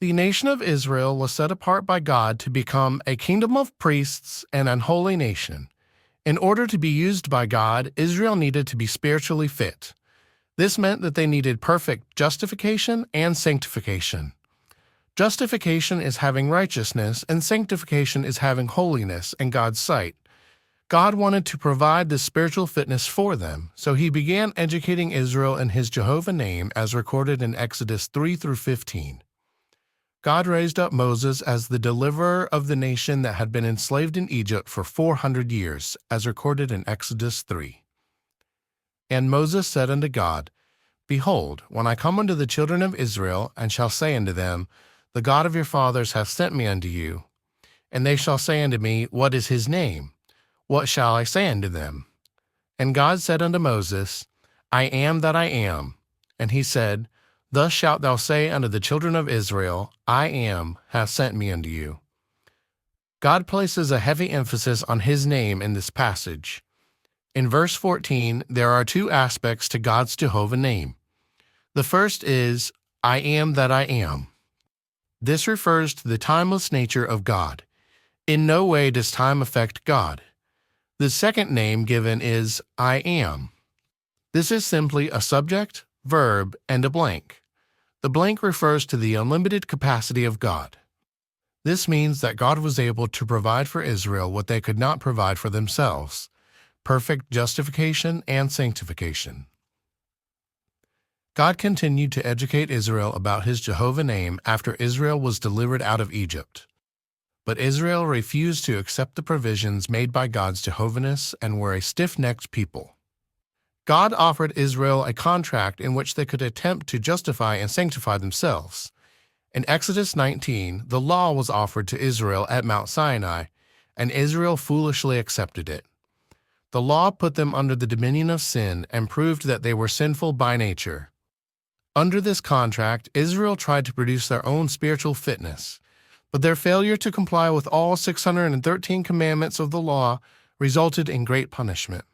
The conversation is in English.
The nation of Israel was set apart by God to become a kingdom of priests and an holy nation. In order to be used by God, Israel needed to be spiritually fit. This meant that they needed perfect justification and sanctification. Justification is having righteousness, and sanctification is having holiness in God's sight. God wanted to provide this spiritual fitness for them, so he began educating Israel in his Jehovah name as recorded in Exodus 3 through 15. God raised up Moses as the deliverer of the nation that had been enslaved in Egypt for 400 years, as recorded in Exodus 3. And Moses said unto God, Behold, when I come unto the children of Israel, and shall say unto them, The God of your fathers hath sent me unto you, and they shall say unto me, What is his name? What shall I say unto them? And God said unto Moses, I am that I am. And he said, Thus shalt thou say unto the children of Israel, I am hath sent me unto you. God places a heavy emphasis on his name in this passage. In verse 14, there are two aspects to God's Jehovah name. The first is, I am that I am. This refers to the timeless nature of God. In no way does time affect God. The second name given is I am. This is simply a subject, verb, and a blank. The blank refers to the unlimited capacity of God. This means that God was able to provide for Israel what they could not provide for themselves: perfect justification and sanctification. God continued to educate Israel about his Jehovah name after Israel was delivered out of Egypt. But Israel refused to accept the provisions made by God's Jehovahness and were a stiff-necked people. God offered Israel a contract in which they could attempt to justify and sanctify themselves. In Exodus 19, the law was offered to Israel at Mount Sinai, and Israel foolishly accepted it. The law put them under the dominion of sin and proved that they were sinful by nature. Under this contract, Israel tried to produce their own spiritual fitness, but their failure to comply with all 613 commandments of the law resulted in great punishment.